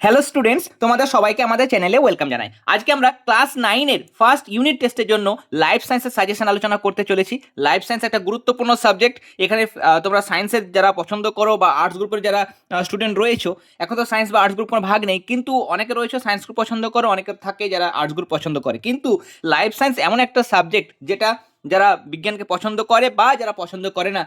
Hello students, তোমাদের সবাইকে আমাদের চ্যানেলে ওয়েলকাম জানাই। আজকে আমরা ক্লাস 9-এর ফার্স্ট ইউনিট টেস্টের জন্য লাইফ সায়েন্সের সাজেশন আলোচনা করতে চলেছি। লাইফ সায়েন্স একটা গুরুত্বপূর্ণ সাবজেক্ট। এখানে তোমরা সায়েন্সের যারা পছন্দ করো বা আর্টস গ্রুপের যারা স্টুডেন্ট রয়েছো, এখন তো সায়েন্স বা আর্টস গ্রুপ কোনো ভাগ নেই, কিন্তু অনেকে রয়েছে সায়েন্স গ্রুপ পছন্দ করো, অনেকে থাকে যারা আর্টস গ্রুপ পছন্দ করে। কিন্তু লাইফ সায়েন্স এমন একটা সাবজেক্ট যেটা যারা বিজ্ঞানকে পছন্দ করে বা যারা পছন্দ করে না,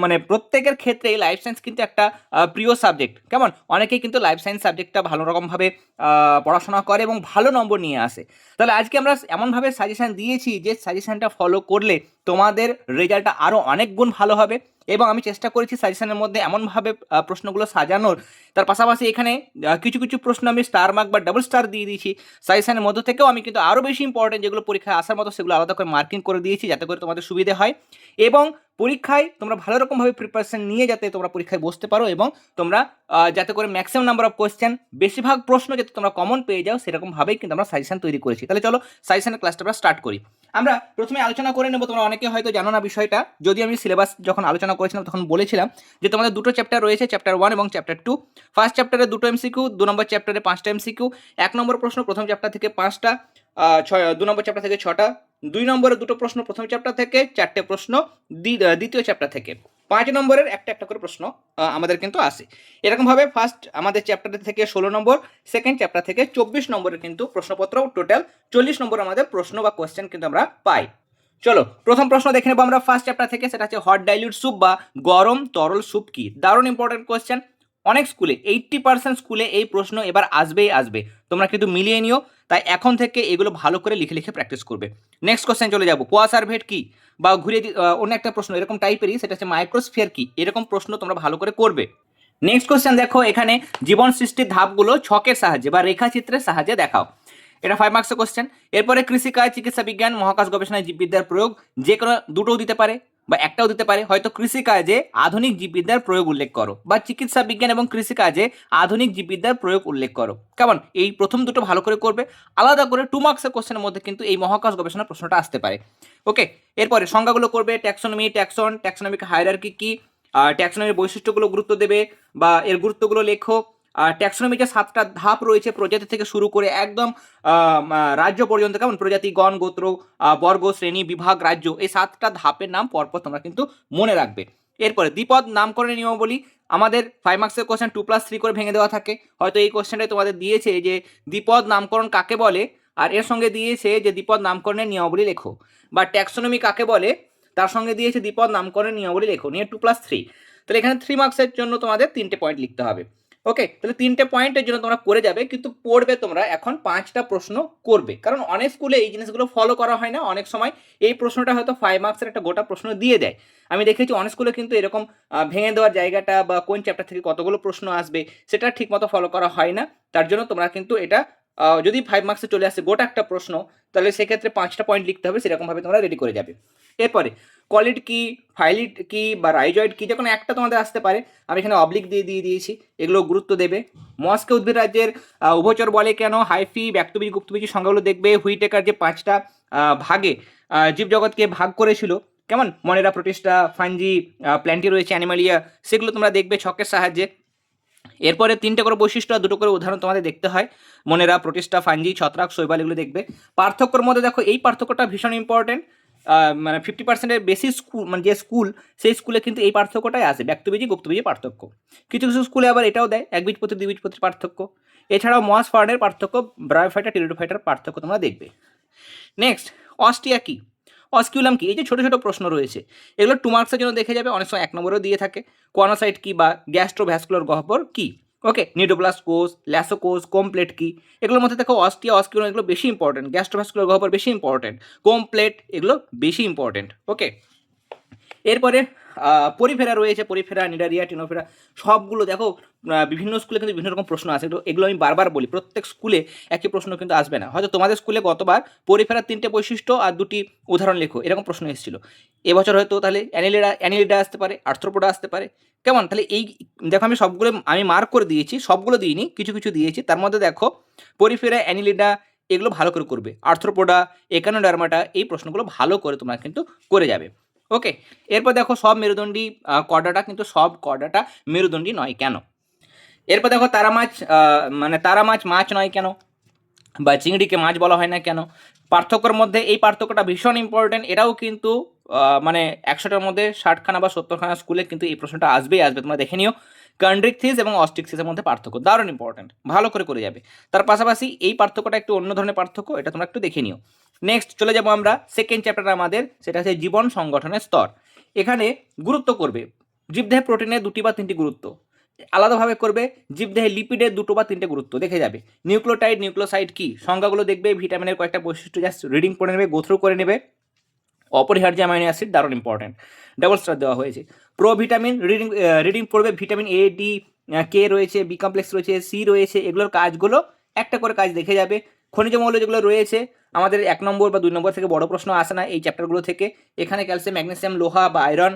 মানে প্রত্যেকের ক্ষেত্রেই লাইফ সায়েন্স কিন্তু একটা প্রিয় সাবজেক্ট। কেমন, অনেকেই কিন্তু লাইফ সায়েন্স সাবজেক্টটা ভালো রকমভাবে পড়াশোনা করে এবং ভালো নম্বর নিয়ে আসে। তাহলে আজকে আমরা এমনভাবে সাজেশান দিয়েছি যে সাজেশানটা ফলো করলে তোমাদের রেজাল্টটা আরও অনেক গুণ ভালো হবে। এবং আমি চেষ্টা করেছি সাজেশানের মধ্যে এমনভাবে প্রশ্নগুলো সাজানোর, তার পাশাপাশি এখানে কিছু কিছু প্রশ্ন আমি স্টার মার্ক বা ডাবল স্টার দিয়ে দিয়েছি। সাজেশানের মধ্যে থেকেও আমি কিন্তু আরও বেশি ইম্পর্টেন্ট যেগুলো পরীক্ষায় আসার মতো সেগুলো আলাদা করে মার্কিং করে দিয়েছি, যাতে করে তোমাদের সুবিধে হয় এবং পরীক্ষায় তোমরা ভালো রকমভাবে প্রিপারেশন নিয়ে যাতে তোমরা পরীক্ষায় বসতে পারো এবং তোমরা যাতে করে ম্যাক্সিমাম নাম্বার অফ কোয়েশ্চেন, বেশিরভাগ প্রশ্ন যাতে তোমরা কমন পেয়ে যাও, সেরকমভাবেই কিন্তু আমরা সাজেশন তৈরি করেছি। তাহলে চলো সাজেশনের ক্লাসটা আমরা স্টার্ট করি। আমরা প্রথমে আলোচনা করে নেব, তোমরা অনেকে হয়তো জানো না বিষয়টা, যদি আমি সিলেবাস যখন আলোচনা করেছিলাম তখন বলেছিলাম যে তোমাদের দুটো চ্যাপ্টার রয়েছে, চ্যাপ্টার 1 এবং চ্যাপ্টার 2। ফার্স্ট চ্যাপ্টারে দুটো এমসিকিউ, 2 নম্বর চ্যাপ্টারে 5টা এমসিকিউ। 1 নম্বর প্রশ্ন প্রথম চ্যাপ্টার থেকে 5টা, 2 নম্বর চ্যাপ্টার থেকে 6টা, 2 নম্বরে দুটো প্রশ্ন প্রথম চ্যাপ্টার থেকে, 4টে প্রশ্ন দ্বিতীয় চ্যাপ্টার থেকে, 5 নম্বরের একটা একটা করে প্রশ্ন আমাদের কিন্তু আসে। এরকমভাবে ফার্স্ট আমাদের চ্যাপ্টার থেকে 16 নম্বর, সেকেন্ড চ্যাপ্টার থেকে 24 নম্বরের কিন্তু প্রশ্নপত্র, টোটাল 40 নম্বর আমাদের প্রশ্ন বা কোয়েশ্চেন কিন্তু আমরা পাই। চলো প্রথম প্রশ্ন দেখে নেবো আমরা ফার্স্ট চ্যাপ্টার থেকে, সেটা হচ্ছে হট ডাইলিউট স্যুপ বা গরম তরল স্যুপ কি। দারুণ ইম্পর্টেন্ট কোয়েশ্চেন। অনেক স্কুলে 80% স্কুলে এই প্রশ্ন এবার আসবেই আসবে, তোমরা কিন্তু মিলিয়ে নিও। তাই এখন থেকে এগুলো ভালো করে লিখে লিখে প্র্যাকটিস করবে। নেক্সট কোশ্চেন চলে যাবো, কোয়াসারভেট কি বা ঘুরে অন্য একটা প্রশ্ন এরকম টাইপেরই, সেটা হচ্ছে মাইক্রোস্ফিয়ার কি। এরকম প্রশ্ন তোমরা ভালো করে করবে। নেক্সট কোশ্চেন দেখো, এখানে জীবন সৃষ্টির ধাপগুলো ছকের সাহায্যে বা রেখাচিত্রের সাহায্যে দেখাও। এটা 5 মার্কসের কোশ্চেন। এরপরে কৃষিকাজ, চিকিৎসা বিজ্ঞান, মহাকাশ গবেষণায় জীববিদ্যার প্রয়োগ, যে কোনো দুটোও দিতে পারে বা একটাও দিতে পারে। হয়তো কৃষিকাজে আধুনিক জীববিদ্যার প্রয়োগ উল্লেখ করো বা চিকিৎসা বিজ্ঞান এবং কৃষিকাজে আধুনিক জীববিদ্যার প্রয়োগ উল্লেখ করো। কেমন, এই প্রথম দুটো ভালো করে করবে। আলাদা করে 2 মার্কসের কোশ্চেনের মধ্যে কিন্তু এই মহাকাশ গবেষণার প্রশ্নটা আসতে পারে। ওকে, এরপরে সংজ্ঞাগুলো করবে, ট্যাক্সোনমি, ট্যাক্সোনমিক হায়ারার্কি কি, ট্যাক্সোনমির বৈশিষ্ট্যগুলো গুরুত্ব দেবে বা এর গুরুত্বগুলো লেখো। ট্যাক্সোনমিতে 7টা ধাপ রয়েছে, প্রজাতি থেকে শুরু করে একদম রাজ্য পর্যন্ত। কেমন, প্রজাতি, গণ, গোত্র, বর্গ, শ্রেণী, বিভাগ, রাজ্য, এই 7টা ধাপের নাম পরপর তোমরা কিন্তু মনে রাখবে। এরপরে দ্বিপদ নামকরণের নিয়মাবলী, আমাদের 5 মার্কসের কোশ্চেন 2+3 করে ভেঙে দেওয়া থাকে। হয়তো এই কোশ্চেনটাই তোমাদের দিয়েছে যে দ্বিপদ নামকরণ কাকে বলে, আর এর সঙ্গে দিয়েছে যে দ্বিপদ নামকরণের নিয়মাবলী লেখো, বা ট্যাক্সোনমি কাকে বলে তার সঙ্গে দিয়েছে দ্বিপদ নামকরণের নিয়মাবলী লেখো, নিয়ে 2+3। তাহলে এখানে 3 মার্কসের জন্য তোমাদের 3টে পয়েন্ট লিখতে হবে। ওকে, তাহলে 3টে পয়েন্টের জন্য তোমরা করে যাবে, কিন্তু পড়বে তোমরা এখন 5টা প্রশ্ন করবে, কারণ অনেক স্কুলে এই জিনিসগুলো ফলো করা হয় না। অনেক সময় এই প্রশ্নটা হয়তো 5 মার্কসের একটা গোটা প্রশ্ন দিয়ে দেয়। আমি দেখেছি অনেক স্কুলে কিন্তু এরকম ভেঙে দেওয়ার জায়গাটা বা কোন চ্যাপ্টার থেকে কতগুলো প্রশ্ন আসবে সেটা ঠিকমতো ফলো করা হয় না। তার জন্য তোমরা কিন্তু এটা যদি 5 মার্কসে চলে আসে গোটা একটা প্রশ্ন, তাহলে সেক্ষেত্রে 5টা পয়েন্ট লিখতে হবে, সেরকমভাবে তোমরা রেডি করে যাবে। এরপরে কলিড কি, ফাইলিড কি বা রাইজয়েড কি, যে কোনো একটা তোমাদের আসতে পারে। আমি এখানে অবলিক দিয়ে দিয়েছি, এগুলো গুরুত্ব দেবে। মস্কে উদ্ভিদ রাজ্যের উভচর বলে কেন, হাইফি, ব্যক্তবীজ, গুপ্তবীজ সংজ্ঞাগুলো দেখবে। হুইটেকার যে 5টা ভাগে জীবজগৎকে ভাগ করেছিল, কেমন, মনেরা, প্রোটিস্টা, ফাঞ্জি, প্ল্যান্টি রয়েছে, অ্যানিমালিয়া, সেগুলো তোমরা দেখবে ছকের সাহায্যে। এরপরে 3টে করে বৈশিষ্ট্য আর 2টো করে উদাহরণ তোমাদের দেখতে হয়। মনেরা, প্রোটিস্টা, ফাঞ্জি, ছত্রাক, শৈবাল, এগুলো দেখবে। পার্থক্যর মধ্যে দেখো এই পার্থক্যটা ভীষণ ইম্পর্টেন্ট। মানে 50%-এর বেশি স্কুল, মানে যে স্কুল, সেই স্কুলে কিন্তু এই পার্থক্যটাই আসে, ব্যক্তবীজি গুপ্তবীজি পার্থক্য। কিছু কিছু স্কুলে আবার এটাও দেয়, একবীজপত্রী দ্বিবীজপত্রীর পার্থক্য। এছাড়াও মস ফার্নের পার্থক্য, ব্রায়োফাইটা, টেরিডোফাইটার পার্থক্য তোমরা দেখবে। নেক্সট, অস্টিয়া কি, অস্কিউলাম কি, এই যে ছোটো ছোটো প্রশ্ন রয়েছে, এগুলো 2 মার্কসের জন্য দেখে যাবে। অনেক সময় 1 নম্বরেও দিয়ে থাকে। কোয়ানোসাইট কি বা গ্যাস্ট্রোভ্যাসকুলার গহ্বর কি। ওকে, নিউডোপ্লাস্ট কোষ, ল্যাসোকোষ, কমপ্লেট কি, এগুলোর মধ্যে দেখো অস্টিয়া, অস্কিউলাম এগুলো বেশি ইম্পর্টেন্ট, গ্যাস্ট্রোভ্যাসকুলার গহ্বর বেশি ইম্পর্টেন্ট, কমপ্লেট এগুলো বেশি ইম্পর্টেন্ট। ওকে, এরপরে পরিফেরা রয়েছে, পরিফেরা, নিডারিয়া, টিনোফেরা, সবগুলো দেখো বিভিন্ন স্কুলে কিন্তু বিভিন্ন রকম প্রশ্ন আসে। এগুলো আমি বারবার বলি, প্রত্যেক স্কুলে একই প্রশ্ন কিন্তু আসবে না। হয়তো তোমাদের স্কুলে গতবার পরিফেরার 3টে বৈশিষ্ট্য আর 2টি উদাহরণ লেখো, এরকম প্রশ্ন এসেছিল। এবছর হয়তো তাহলে অ্যানিলিডা আসতে পারে, আর্থ্রোপোডা আসতে পারে। কেমন, তাহলে এই দেখো আমি সবগুলো আমি মার্ক করে দিয়েছি, সবগুলো দিইনি, কিছু কিছু দিয়েছি। তার মধ্যে দেখো পরিফেরা, অ্যানিলিডা এগুলো ভালো করে করবে। আর্থ্রোপোডা, একানোডার্মাটা, এই প্রশ্নগুলো ভালো করে তোমরা কিন্তু করে যাবে। ওকে, এরপর দেখো সব মেরুদণ্ডী কর্ডাটা, কিন্তু সব কর্ডাটা মেরুদণ্ডী নয় কেন। এরপর দেখো তারা মাছ, মানে তারা মাছ মাছ নয় কেন, বা চিংড়িকে মাছ বলা হয় না কেন। পার্থক্যের মধ্যে এই পার্থক্যটা ভীষণ ইম্পর্টেন্ট, এটাও কিন্তু মানে 100টার মধ্যে 60খানা বা 70খানা স্কুলে কিন্তু এই প্রশ্নটা আসবেই আসবে, তোমরা দেখে নিও। কন্ড্রিক থিস এবং অস্ট্রিক থিসের মধ্যে পার্থক্য দারুণ ইম্পর্টেন্ট, ভালো করে করে যাবে। তার পাশাপাশি এই পার্থক্যটা একটু অন্য ধরনের পার্থক্য, এটা তোমরা একটু দেখে নিও। নেক্সট চলে যাবো আমরা সেকেন্ড চ্যাপ্টার আমাদের, সেটা হচ্ছে জীবন সংগঠনের স্তর। এখানে গুরুত্ব করবে জীবদেহে প্রোটিনের 2টি বা 3টি গুরুত্ব, আলাদাভাবে করবে জীবদেহে লিপিডের 2টো বা 3টে গুরুত্ব দেখে যাবে। নিউক্লিওটাইড নিউক্লিওসাইড কি সংজ্ঞাগুলো দেখবে, ভিটামিনের কয়েকটা বৈশিষ্ট্য জাস্ট রিডিং করে নেবে, গোথ্রু করে নেবে। অপরিহার্য অ্যামাইনো অ্যাসিড দারুণ ইম্পর্টেন্ট, ডাবল স্টার দেওয়া হয়েছে। প্রো ভিটামিন রিডিং রিডিং পড়বে, ভিটামিন এ ডি কে রয়েছে, বি কমপ্লেক্স রয়েছে, সি রয়েছে, এগুলোর কাজগুলো একটা করে কাজ দেখে যাবে। খনিজ মৌল যেগুলো রয়েছে আমাদের 1 নম্বর বা 2 নম্বর থেকে বড় প্রশ্ন আসে না এই চ্যাপ্টারগুলো থেকে। এখানে ক্যালসিয়াম ম্যাগনেসিয়াম লোহা বা আয়রন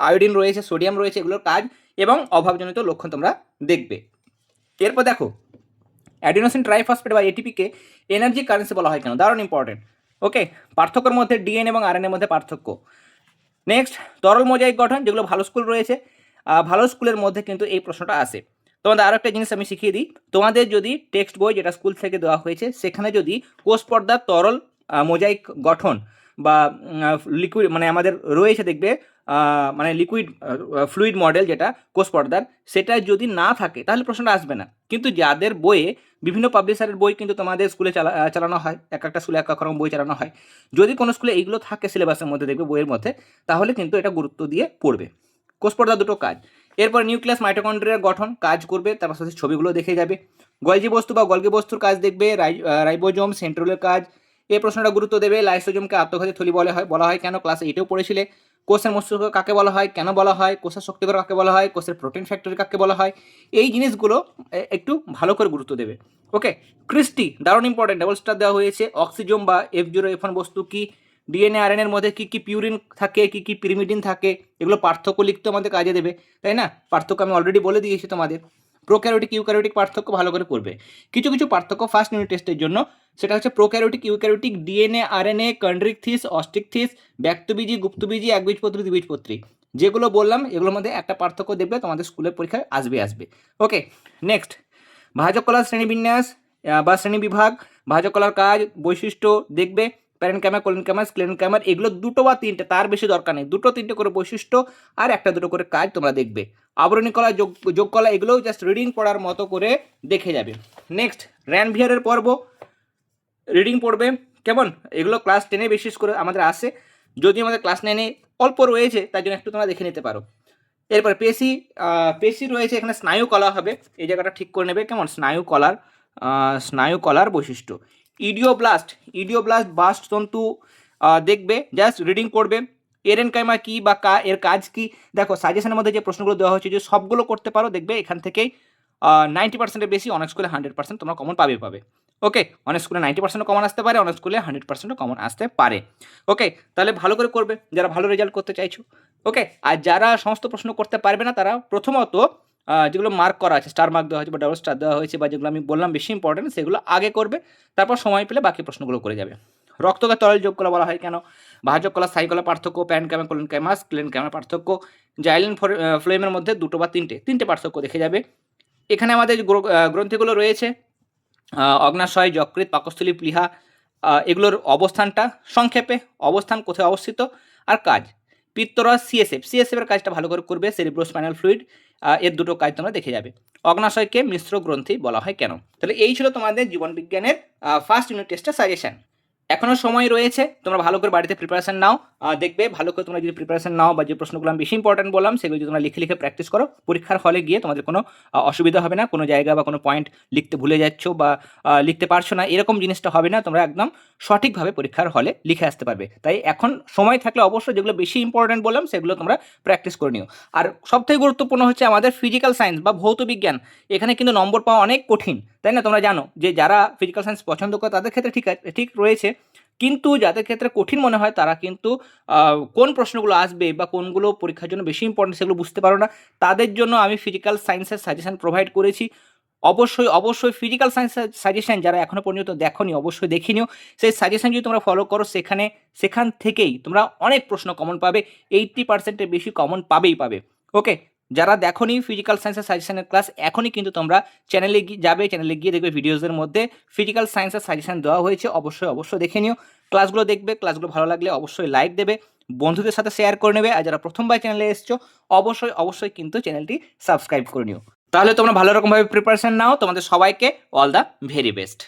আয়োডিন রয়েছে, সোডিয়াম রয়েছে, এগুলোর কাজ এবং অভাবজনিত লক্ষণ তোমরা দেখবে। এরপর দেখো অ্যাডিনোসিন ট্রাইফসফেট বা এটিপিকে এনার্জি কারেন্সি বলা হয় কেন, দারুণ ইম্পর্টেন্ট। ওকে, পার্থক্যের মধ্যে ডিএনএ এবং আরএনএর মধ্যে পার্থক্য। নেক্সট তরল মোজাইক গঠন, যেগুলো ভালো স্কুল রয়েছে, ভালো স্কুলের মধ্যে কিন্তু এই প্রশ্নটা আসে। তোমাদের আরও একটা জিনিস আমি শিখিয়ে দিই, তোমাদের যদি টেক্সট বই যেটা স্কুল থেকে দেওয়া হয়েছে সেখানে যদি কোষ পর্দার তরল মোজাইক গঠন বা লিকুইড মানে আমাদের রয়েছে দেখবে মানে লিকুইড ফ্লুইড মডেল যেটা কোষ পর্দার, সেটা যদি না থাকে তাহলে প্রশ্নটা আসবে না। কিন্তু যাদের বইয়ে বিভিন্ন পাবলিশারের বই কিন্তু তোমাদের স্কুলে চালানো হয়, এক একটা স্কুলে এক এক রকম বই চালানো হয়, যদি কোনো স্কুলে এইগুলো থাকে সিলেবাসের মধ্যে দেখবে বইয়ের মধ্যে, তাহলে কিন্তু এটা গুরুত্ব দিয়ে পড়বে। কোষ পর্দার 2টো কাজ, এরপর নিউক্লিয়াস মাইটোকন্ড্রিয়ার গঠন কাজ করবে, তার পাশাপাশি ছবিগুলো দেখে যাবে। গলজি বস্তু বা গলগি বস্তুর কাজ দেখবে, রাইবোজোম সেন্ট্রোলের কাজ, এই প্রশ্নটা গুরুত্ব দেবে। লাইসোজোমকে আত্মঘাতী থলি বলা হয় কেন, ক্লাসে এটাও পড়েছিলে। কোষের মস্তিষ্ক কাকে বলা হয়, কেন বলা হয়, কোষের শক্তিকর কাকে বলা হয়, কোষের প্রোটিন ফ্যাক্টরি কাকে বলা হয়, এই জিনিসগুলো একটু ভালো করে গুরুত্ব দেবে। ওকে, ক্রিস্টি দারুণ ইম্পর্টেন্ট, ডাবল স্টার দেওয়া হয়েছে। অক্সিজোম বা F0F1 বস্তু কি, ডিএনএ আরএনএর মধ্যে কী কী পিউরিন থাকে, কী কী পিরিমিডিন থাকে, এগুলো পার্থক্য লিখতে আমাদের কাজে দেবে, তাই না? পার্থক্য আমি অলরেডি বলে দিয়েছি তোমাদের। প্রোক্যারিওটিক ইউক্যারিওটিক পার্থক্য ভালো করে করবে। কিছু কিছু পার্থক্য ফার্স্ট ইউনিট টেস্টের জন্য, সেটা হচ্ছে prokaryotic eukaryotic, DNA RNA, chondrichthyes, osteichthyes, ব্যক্তবীজি, গুপ্তবীজি, একবীজপত্রী, দ্বিবীজপত্রী, যেগুলো বললাম এগুলোর মধ্যে একটা পার্থক্য দেখবে তোমাদের স্কুলের পরীক্ষায় আসবে। ওকে, নেক্সট ভাজক কলার শ্রেণীবিন্যাস বা শ্রেণীবিভাগ, ভাজক কলার কাজ বৈশিষ্ট্য দেখবে, প্যারেনকাইমা, কোলিনকাইমা, স্ক্লেরেনকাইমা, এগুলো 2টো বা 3টে, তার বেশি দরকার নেই, 2টো 3টে করে বৈশিষ্ট্য আর 1টা 2টো করে কাজ তোমরা দেখবে। আবরণী কলা, যোগ কলা, এগুলোও জাস্ট রিডিং পড়ার মতো করে দেখে যাবে। নেক্সট র্যানভিয়ারের পর্ব, রিডিং পড়বে কেমন, এগুলো ক্লাস 10-এ বিশেষ করে আমাদের আসে, যদি আমাদের ক্লাস 9-এ অল্প রয়েছে তার জন্য একটু তোমরা দেখে নিতে পারো। এরপর পেশি রয়েছে, এখানে স্নায়ু কলা হবে, এই জায়গাটা ঠিক করে নেবে কেমন, স্নায়ু কলার বৈশিষ্ট্য। ইডিওব্লাস্ট বাস্ট তন্তু দেখবে, জাস্ট রিডিং করবে। এরেনকাইমা কি বা এর কাজ কি, দেখো সাজেশনের মধ্যে যে প্রশ্নগুলো দেওয়া হয়েছে যে সবগুলো করতে পারো, দেখবে এখান থেকেই 90%-এর বেশি, অনেক স্কুলে 100% তোমরা কমন পাবে। ওকে, অনেক স্কুলে 90% কমন আসতে পারে, অনেক স্কুলে 100% কমন আসতে পারে। ওকে, তাহলে ভালো করে করবে যারা ভালো রেজাল্ট করতে চাইছো। ওকে, আর যারা সমস্ত প্রশ্ন করতে পারবে না তারা প্রথমত যেগুলো মার্ক করা আছে, স্টার মার্ক দেওয়া হয়েছে বা ডাবল স্টার দেওয়া হয়েছে বা যেগুলো আমি বললাম বেশি ইম্পর্টেন্ট, সেগুলো আগে করবে, তারপর সময় পেলে বাকি প্রশ্নগুলো করে যাবে। রক্তকে তরল যোগ কলা বলা হয় কেন, ভাজক কলা স্থায়ী কলা পার্থক্য, প্যারেনকাইমা কোলিনকাইমা স্ক্লেরেনকাইমা পার্থক্য, জাইলিন ফ্লোয়েমের মধ্যে 2টো বা 3টে পার্থক্য দেখে যাবে। এখানে আমাদের গ্রন্থিগুলো রয়েছে অগ্নাশয়, যকৃৎ, পাকস্থলী, প্লীহা, এগুলোর অবস্থানটা সংক্ষেপে, অবস্থান কোথায় অবস্থিত আর কাজ। পিত্তরস, সিএসএফের কাজটা ভালো করে করবে, সেরিব্রোস্পাইনাল ফ্লুইড, এর 2টো কাজ তোমরা দেখে যাবে। অগ্নাশয়কে মিশ্র গ্রন্থি বলা হয় কেন। তাহলে এই ছিল তোমাদের জীবনবিজ্ঞানের ফার্স্ট ইউনিট টেস্টের সাজেশন। এখনও সময় রয়েছে, তোমরা ভালো করে বাড়িতে প্রিপারেশন নাও, দেখবে ভালো করে তোমরা যদি প্রিপারেশন নাও বা যে প্রশ্নগুলো আমি বেশি ইম্পর্টেন্ট বললাম সেগুলো যদি তোমরা লিখে প্র্যাকটিস করো, পরীক্ষার হলে গিয়ে তোমাদের কোনো অসুবিধা হবে না, কোনো জায়গা বা কোনো পয়েন্ট লিখতে ভুলে যাচ্ছ বা লিখতে পারছো না এরকম জিনিসটা হবে না, তোমরা একদম সঠিকভাবে পরীক্ষার হলে লিখে আসতে পারবে। তাই এখন সময় থাকলে অবশ্যই যেগুলো বেশি ইম্পর্টেন্ট বললাম সেগুলো তোমরা প্র্যাকটিস করে নিও। আর সবথেকে গুরুত্বপূর্ণ হচ্ছে আমাদের ফিজিক্যাল সায়েন্স বা ভৌত বিজ্ঞান, এখানে কিন্তু নম্বর পাওয়া অনেক কঠিন, তাই না? তোমরা জানো যে যারা ফিজিক্যাল সায়েন্স পছন্দ করে তাদের ক্ষেত্রে ঠিক রয়েছে, কিন্তু যাদের ক্ষেত্রে কঠিন মনে হয় তারা কিন্তু কোন প্রশ্নগুলো আসবে বা কোনগুলো পরীক্ষার জন্য বেশি ইম্পর্টেন্ট সেগুলো বুঝতে পারো না, তাদের জন্য আমি ফিজিক্যাল সায়েন্সের সাজেশন প্রোভাইড করেছি। অবশ্যই ফিজিক্যাল সায়েন্সের সাজেশন যারা এখনও পর্যন্ত দেখোনি অবশ্যই দেখে নিও। সেই সাজেশন যদি তোমরা ফলো করো সেখান থেকেই তোমরা অনেক প্রশ্ন কমন পাবে, 80%-এর বেশি কমন পাবে। ওকে, যারা দেখোনি ফিজিক্যাল সায়েন্সের সাজেশনের ক্লাস, এখনই কিন্তু তোমরা চ্যানেলে যাবে, চ্যানেলে গিয়ে দেখবে ভিডিওসের মধ্যে ফিজিক্যাল সায়েন্সের সাজেশন দেওয়া হয়েছে, অবশ্যই দেখে নিও। ক্লাসগুলো দেখবে, ক্লাসগুলো ভালো লাগলে অবশ্যই লাইক দেবে, বন্ধুদের সাথে শেয়ার করে নেবে, আর যারা প্রথমবার চ্যানেলে এসছো অবশ্যই কিন্তু চ্যানেলটি সাবস্ক্রাইব করে নিও। তাহলে তোমরা ভালো রকমভাবে প্রিপারেশন নাও। তোমাদের সবাইকে অল দ্য ভেরি বেস্ট।